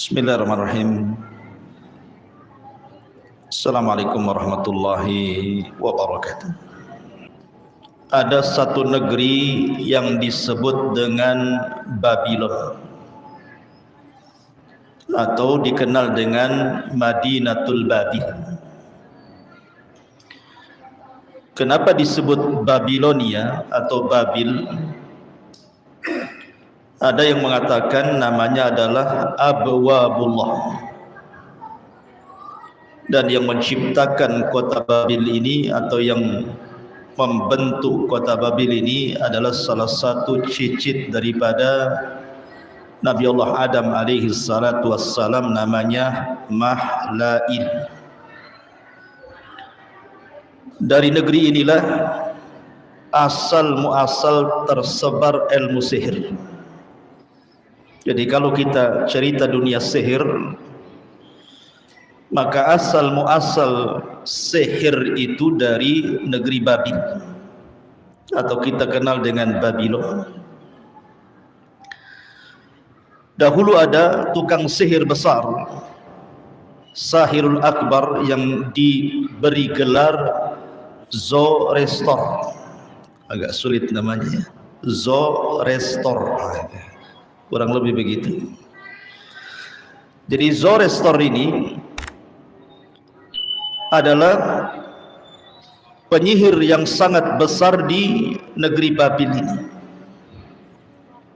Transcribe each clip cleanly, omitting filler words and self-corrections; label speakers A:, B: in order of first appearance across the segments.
A: Bismillahirrahmanirrahim. Assalamualaikum warahmatullahi wabarakatuh. Ada satu negeri yang disebut dengan Babylon atau dikenal dengan Madinatul Babil. Kenapa disebut Babilonia atau Babil? Ada yang mengatakan namanya adalah Abwabullah, dan yang menciptakan kota Babil ini atau yang membentuk kota Babil ini adalah salah satu cicit daripada Nabi Allah Adam alaihi salatu wassalam, namanya Mahlail. Dari negeri inilah asal muasal tersebar ilmu sihir. Jadi kalau kita cerita dunia sihir, maka asal muasal sihir itu dari negeri Babil atau kita kenal dengan Babylon. Dahulu ada tukang sihir besar, Sahirul Akbar, yang diberi gelar Zoroaster. Agak sulit namanya, Zoroaster, kurang lebih begitu. Jadi Zoroaster ini adalah penyihir yang sangat besar di negeri Babil ini.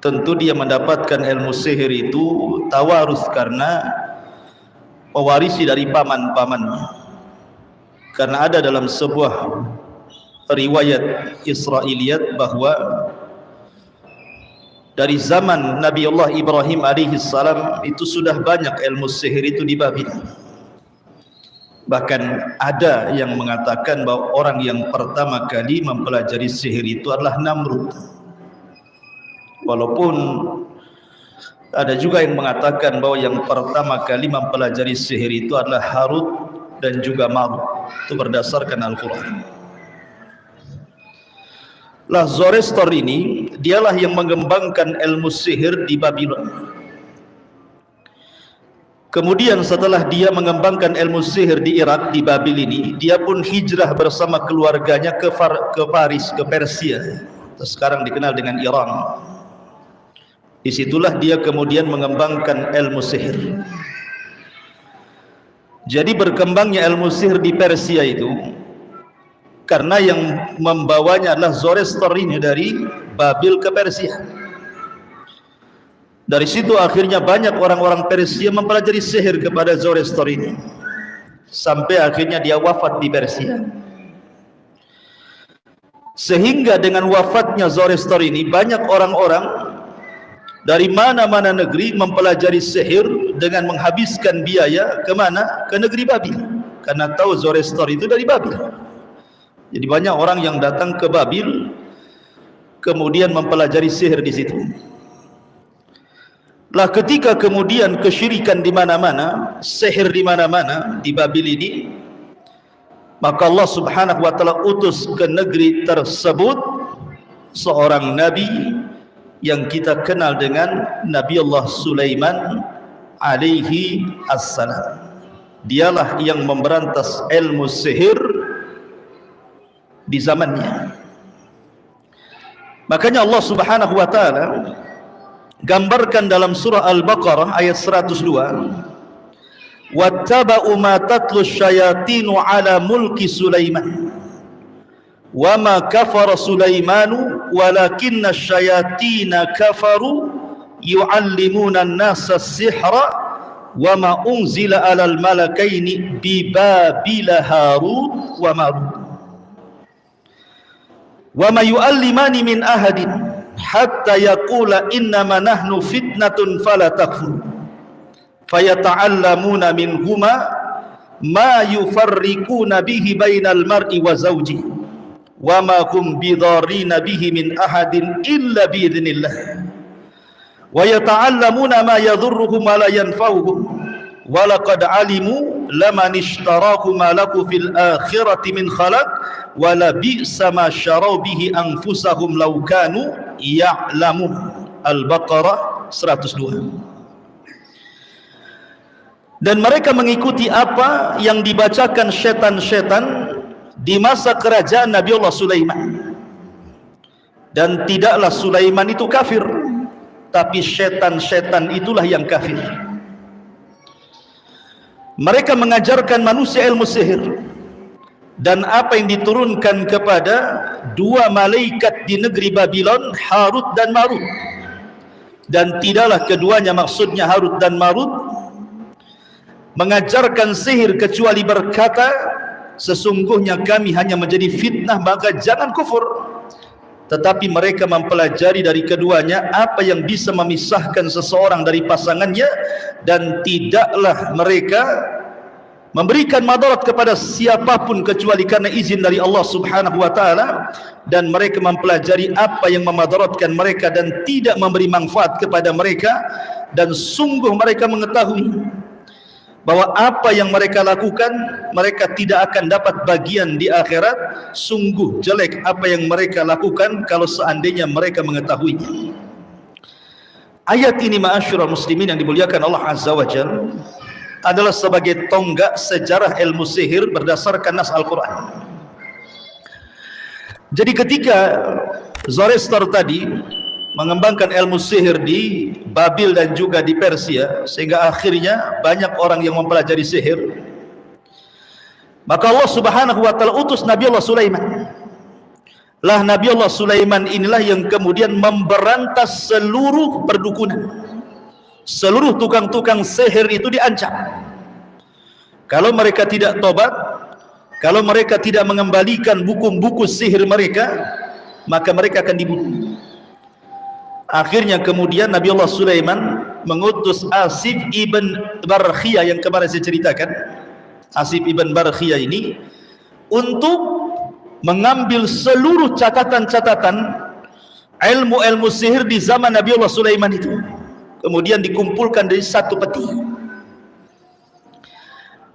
A: Tentu dia mendapatkan ilmu sihir itu tawarus karena mewarisi dari paman-pamannya. Karena ada dalam sebuah riwayat Israiliyat bahwa dari zaman Nabi Allah Ibrahim alaihi salam itu sudah banyak ilmu sihir itu di Babil. Bahkan ada yang mengatakan bahwa orang yang pertama kali mempelajari sihir itu adalah Namrud. Walaupun ada juga yang mengatakan bahwa yang pertama kali mempelajari sihir itu adalah Harut dan juga Marut. Itu berdasarkan Al-Quran. Lah Zoroaster ini dialah yang mengembangkan ilmu sihir di Babylon. Kemudian setelah dia mengembangkan ilmu sihir di Irak, di Babil ini, dia pun hijrah bersama keluarganya ke Paris, ke Persia. Sekarang dikenal dengan Iran. Disitulah dia kemudian mengembangkan ilmu sihir. Jadi berkembangnya ilmu sihir di Persia itu karena yang membawanya adalah Zoroaster ini dari Babil ke Persia. Dari situ akhirnya banyak orang-orang Persia mempelajari sihir kepada Zoroaster ini, sampai akhirnya dia wafat di Persia. Sehingga dengan wafatnya Zoroaster ini, banyak orang-orang dari mana-mana negeri mempelajari sihir dengan menghabiskan biaya kemana? Ke negeri Babil, karena tahu Zoroaster itu dari Babil. Jadi banyak orang yang datang ke Babil kemudian mempelajari sihir di situ. Lah ketika kemudian kesyirikan di mana-mana, sihir di mana-mana di Babil ini, maka Allah Subhanahu wa taala utus ke negeri tersebut seorang nabi yang kita kenal dengan Nabi Allah Sulaiman alaihi assalam. Dialah yang memberantas ilmu sihir di zamannya. Makanya Allah Subhanahu wa taala gambarkan dalam surah Al-Baqarah ayat 102, wattaba'u ma tatlu syayatinu ala mulki Sulaiman wa ma kafara Sulaimanu walakinna syayatina kafaru yu'allimuna an-nasa as-sihra wa ma unzila alal malakaini bi Babila Harut wa Marut wa ma yu'allimani min ahadin hatta yaqula innama nahnu fitnatun fala takfur fayata'allamuna minhuma ma yufarriquna bihi bainal mar'i wa zawji wa ma hum bidarrina bihi min ahadin illa biidznillah wa yata'allamuna ma yadhurruhum wa la yanfa'uhum wa laqad alimu laman ishtarahu ma lahu fil akhirati min khalaq wa la bi'sa ma syaraw bihi anfusahum law kanu ya'lamun. Al-Baqarah 102. dan mereka mengikuti apa yang dibacakan syaitan-syaitan di masa kerajaan Nabi Allah Sulaiman. Dan tidaklah Sulaiman itu kafir, tapi syaitan-syaitan itulah yang kafir. Mereka mengajarkan manusia ilmu sihir, dan apa yang diturunkan kepada dua malaikat di negeri Babylon, Harut dan Marut. Dan tidaklah keduanya, maksudnya Harut dan Marut, mengajarkan sihir kecuali berkata, sesungguhnya kami hanya menjadi fitnah, maka jangan kufur. Tetapi mereka mempelajari dari keduanya apa yang bisa memisahkan seseorang dari pasangannya, dan tidaklah mereka memberikan madarat kepada siapapun kecuali karena izin dari Allah Subhanahu wa taala, dan mereka mempelajari apa yang memadaratkan mereka dan tidak memberi manfaat kepada mereka, dan sungguh mereka mengetahui bahwa apa yang mereka lakukan mereka tidak akan dapat bagian di akhirat. Sungguh jelek apa yang mereka lakukan kalau seandainya mereka mengetahuinya. Ayat ini ma'asyiral muslimin yang dimuliakan Allah Azza wa Jalla adalah sebagai tonggak sejarah ilmu sihir berdasarkan nas Al-Quran. Jadi ketika Zoroaster tadi mengembangkan ilmu sihir di Babil dan juga di Persia, sehingga akhirnya banyak orang yang mempelajari sihir, maka Allah Subhanahu wa taala utus Nabi Allah Sulaiman. Lah Nabi Allah Sulaiman inilah yang kemudian memberantas seluruh perdukunan. Seluruh tukang-tukang sihir itu diancam. Kalau mereka tidak tobat, kalau mereka tidak mengembalikan buku-buku sihir mereka, maka mereka akan dibunuh. Akhirnya kemudian Nabi Allah Sulaiman mengutus Asif ibn Barkhiyah yang kemarin saya ceritakan. Asif ibn Barkhiyah ini untuk mengambil seluruh catatan-catatan ilmu-ilmu sihir di zaman Nabi Allah Sulaiman itu, kemudian dikumpulkan dari satu peti.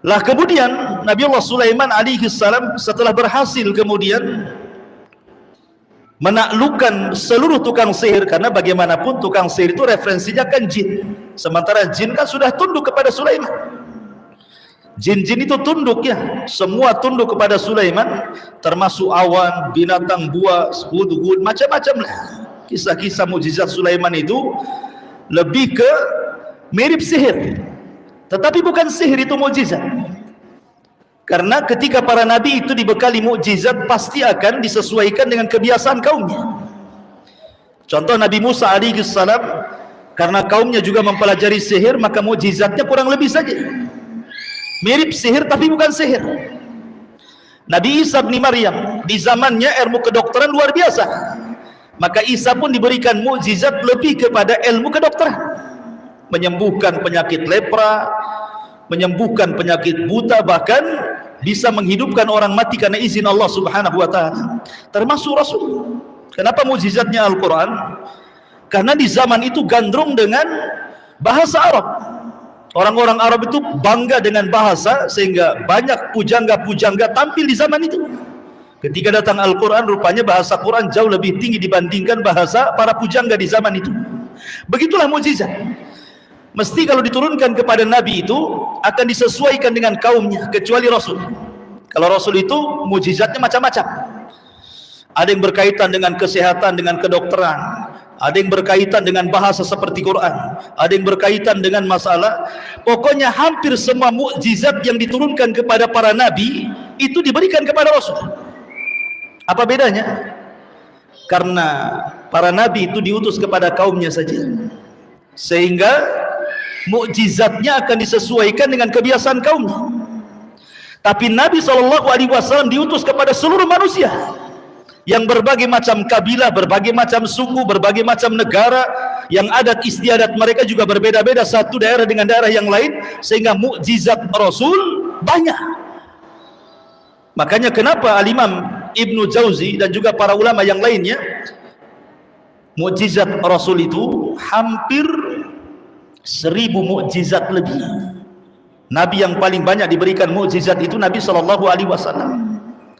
A: Lah kemudian Nabi Allah Sulaiman alaihi salam setelah berhasil kemudian menaklukkan seluruh tukang sihir, karena bagaimanapun tukang sihir itu referensinya kan jin, sementara jin kan sudah tunduk kepada Sulaiman. Jin-jin itu tunduk ya, semua tunduk kepada Sulaiman, termasuk awan, binatang buas, hudhud, macam-macam lah. Kisah-kisah mukjizat Sulaiman itu lebih ke mirip sihir, tetapi bukan sihir itu mukjizat. Karena ketika para nabi itu dibekali mukjizat, pasti akan disesuaikan dengan kebiasaan kaumnya. Contoh Nabi Musa alaihi salam, karena kaumnya juga mempelajari sihir, maka mukjizatnya kurang lebih saja mirip sihir tapi bukan sihir. Nabi Isa bin Maryam di zamannya ilmu kedokteran luar biasa, maka Isa pun diberikan mukjizat lebih kepada ilmu kedokteran, menyembuhkan penyakit lepra, menyembuhkan penyakit buta, bahkan bisa menghidupkan orang mati karena izin Allah Subhanahu wa taala, termasuk Rasul. Kenapa mukjizatnya Al-Quran? Karena di zaman itu gandrung dengan bahasa Arab. Orang-orang Arab itu bangga dengan bahasa, sehingga banyak pujangga-pujangga tampil di zaman itu. Ketika datang Al-Quran, rupanya bahasa Quran jauh lebih tinggi dibandingkan bahasa para pujangga di zaman itu. Begitulah mukjizat. Mesti kalau diturunkan kepada Nabi itu akan disesuaikan dengan kaumnya, kecuali Rasul. Kalau Rasul itu mukjizatnya macam-macam. Ada yang berkaitan dengan kesehatan, dengan kedokteran, ada yang berkaitan dengan bahasa seperti Quran, ada yang berkaitan dengan masalah, pokoknya hampir semua mukjizat yang diturunkan kepada para nabi itu diberikan kepada Rasul. Apa bedanya? Karena para nabi itu diutus kepada kaumnya saja, sehingga mukjizatnya akan disesuaikan dengan kebiasaan kaumnya. Tapi Nabi SAW diutus kepada seluruh manusia, yang berbagai macam kabilah, berbagai macam suku, berbagai macam negara, yang adat istiadat mereka juga berbeda-beda satu daerah dengan daerah yang lain, sehingga mukjizat Rasul banyak. Makanya kenapa Al-Imam Ibnu Jauzi dan juga para ulama yang lainnya, mukjizat Rasul itu hampir 1000 mukjizat lebih. Nabi yang paling banyak diberikan mukjizat itu Nabi SAW,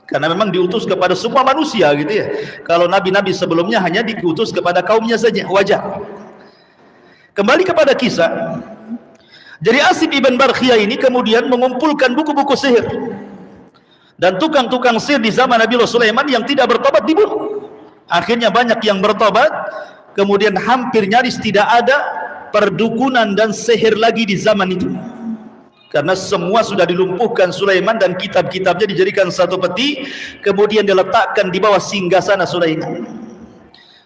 A: karena memang diutus kepada semua manusia gitu ya. Kalau nabi-nabi sebelumnya hanya diutus kepada kaumnya saja, wajar. Kembali kepada kisah, Jadi Asib ibn Barkhiyah ini kemudian mengumpulkan buku-buku sihir, dan tukang-tukang sihir di zaman Nabi Sulaiman yang tidak bertobat dibunuh. Akhirnya banyak yang bertobat, kemudian hampir nyaris tidak ada perdukunan dan sihir lagi di zaman itu, karena semua sudah dilumpuhkan Sulaiman dan kitab-kitabnya dijadikan satu peti, kemudian diletakkan di bawah singgasana Sulaiman.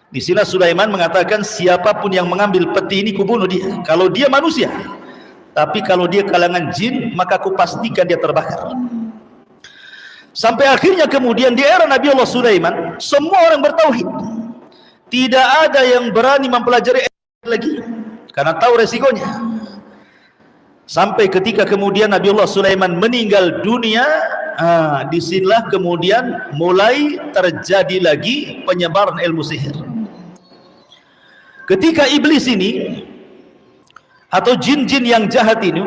A: Di sini Sulaiman mengatakan, siapapun yang mengambil peti ini kubunuh dia, kalau dia manusia, tapi kalau dia kalangan jin maka kupastikan dia terbakar. Sampai akhirnya kemudian di era Nabi Allah Sulaiman semua orang bertauhid, tidak ada yang berani mempelajari lagi karena tahu resikonya. Sampai ketika kemudian Nabi Allah Sulaiman meninggal dunia, disinilah kemudian mulai terjadi lagi penyebaran ilmu sihir. Ketika iblis ini atau jin-jin yang jahat ini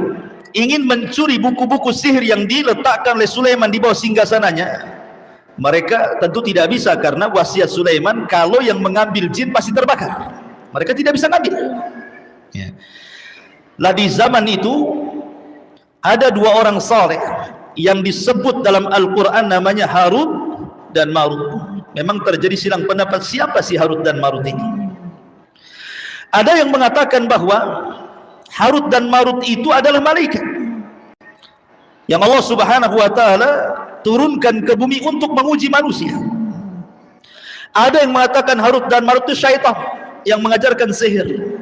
A: ingin mencuri buku-buku sihir yang diletakkan oleh Sulaiman di bawah singgasananya, mereka tentu tidak bisa, karena wasiat Sulaiman kalau yang mengambil jin pasti terbakar. Mereka tidak bisa ngambil. Ya. Lah di zaman itu ada dua orang saleh yang disebut dalam Al-Quran namanya Harut dan Marut. Memang terjadi silang pendapat siapa si Harut dan Marut ini. Ada yang mengatakan bahwa Harut dan Marut itu adalah malaikat yang Allah Subhanahu wa taala turunkan ke bumi untuk menguji manusia. Ada yang mengatakan Harut dan Marut itu syaitan yang mengajarkan sihir.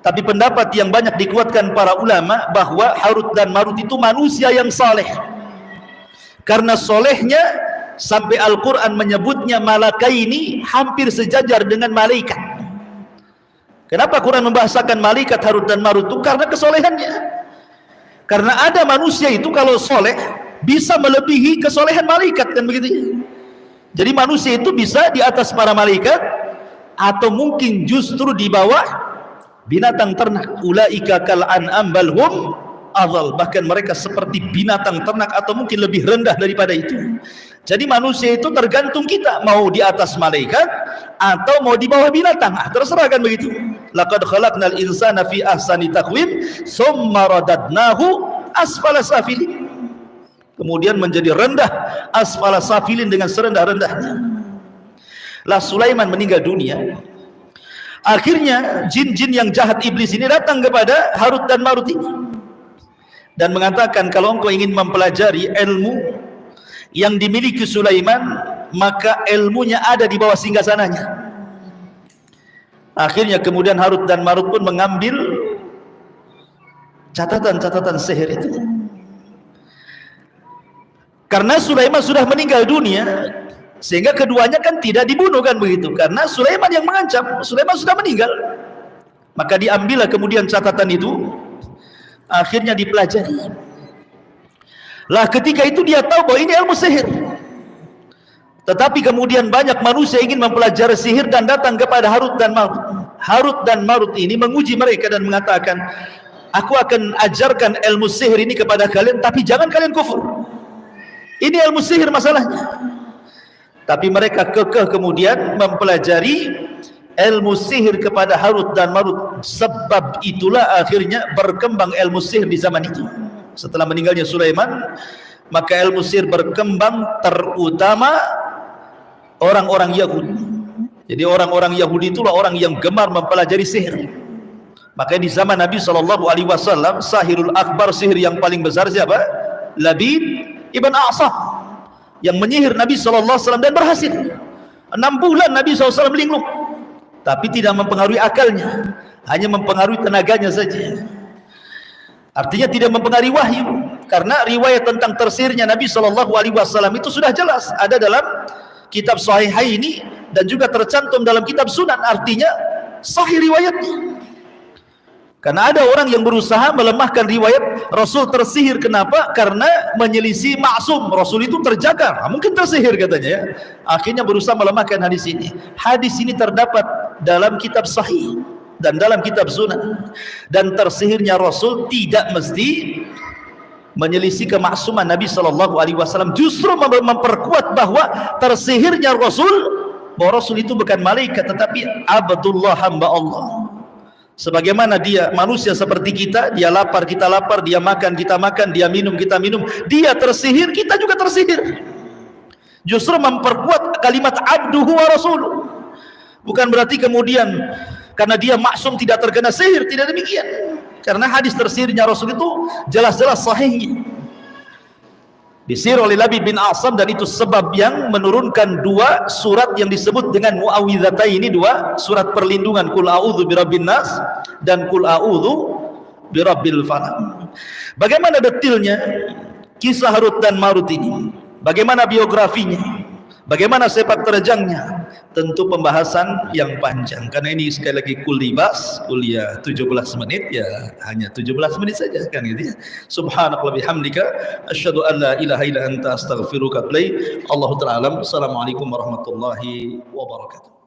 A: Tapi pendapat yang banyak dikuatkan para ulama bahwa Harut dan Marut itu manusia yang saleh. Karena solehnya sampai Al-Quran menyebutnya malakaini hampir sejajar dengan malaikat. Kenapa Quran membahasakan malaikat Harut dan Marut itu? Karena kesolehannya. Karena ada manusia itu kalau soleh bisa melebihi kesolehan malaikat, kan begitu. Jadi manusia itu bisa di atas para malaikat, atau mungkin justru di bawah binatang ternak. Ulaika kal an'am bal hum adhal. Bahkan mereka seperti binatang ternak atau mungkin lebih rendah daripada itu. Jadi manusia itu tergantung kita, mau di atas malaikat atau mau di bawah binatang. Terserah, kan begitu. Laqad khalaqnal insana fi ahsani taqwim tsumma radadnahu asfala safilin. Kemudian menjadi rendah asfala safilin, dengan serendah-rendahnya. Lah Sulaiman meninggal dunia. Akhirnya jin-jin yang jahat iblis ini datang kepada Harut dan Marut ini dan mengatakan, kalau engkau ingin mempelajari ilmu yang dimiliki Sulaiman, maka ilmunya ada di bawah singgasananya. Akhirnya kemudian Harut dan Marut pun mengambil catatan-catatan sihir itu. Karena Sulaiman sudah meninggal dunia, sehingga keduanya kan tidak dibunuh, kan begitu. Karena Sulaiman yang mengancam, Sulaiman sudah meninggal. Maka diambillah kemudian catatan itu, akhirnya dipelajari. Lah ketika itu dia tahu bahwa ini ilmu sihir. Tetapi kemudian banyak manusia ingin mempelajari sihir dan datang kepada Harut dan Marut. Harut dan Marut ini menguji mereka dan mengatakan, aku akan ajarkan ilmu sihir ini kepada kalian, tapi jangan kalian kufur. Ini ilmu sihir masalahnya. Tapi mereka kekeh kemudian mempelajari ilmu sihir kepada Harut dan Marut. Sebab itulah akhirnya berkembang ilmu sihir di zaman itu. Setelah meninggalnya Sulaiman, maka ilmu sihir berkembang, terutama orang-orang Yahudi. Jadi orang-orang Yahudi itulah orang yang gemar mempelajari sihir. Makanya di zaman Nabi SAW, sahirul akbar, sihir yang paling besar siapa? Labid ibn A'sam, yang menyihir Nabi SAW dan berhasil. 6 bulan Nabi SAW linglung, tapi tidak mempengaruhi akalnya, hanya mempengaruhi tenaganya saja. Artinya tidak mempengaruhi wahyu, karena riwayat tentang tersihirnya Nabi SAW itu sudah jelas ada dalam kitab Sahihaini dan juga tercantum dalam kitab Sunan. Artinya sahih riwayatnya. Karena ada orang yang berusaha melemahkan riwayat Rasul tersihir. Kenapa? Karena menyelisih maksum. Rasul itu terjaga, mungkin tersihir katanya ya. Akhirnya berusaha melemahkan hadis ini. Hadis ini terdapat dalam kitab Sahih dan dalam kitab Sunan. Dan tersihirnya Rasul tidak mesti menyelisih kemaksuman Nabi SAW. Justru memperkuat bahwa tersihirnya Rasul, bahwa Rasul itu bukan malaikat tetapi Abdullah, hamba Allah. Sebagaimana dia manusia seperti kita, dia lapar, kita lapar, dia makan, kita makan, dia minum, kita minum. Dia tersihir, kita juga tersihir. Justru memperkuat kalimat abduhu wa rasuluh. Bukan berarti kemudian karena dia maksum tidak terkena sihir, tidak demikian. Karena hadis tersihirnya Rasul itu jelas-jelas sahih. Disihir oleh Labid bin Asam, dan itu sebab yang menurunkan dua surat yang disebut dengan muawwidhataini, dua surat perlindungan, Qul a'udzu birabbin nas dan Qul a'udzu birabbil falaq. Bagaimana detailnya kisah Harut dan Marut ini? Bagaimana biografinya? Bagaimana sepak terjangnya? Tentu pembahasan yang panjang. Karena ini sekali lagi kuliah 17 menit, ya hanya 17 menit saja kan gitu ya. Subhanallah bihamdika asyhadu an la ilaha illa anta astaghfiruka wa atubu ilaik. Allahu ta'ala alam. Assalamualaikum warahmatullahi wabarakatuh.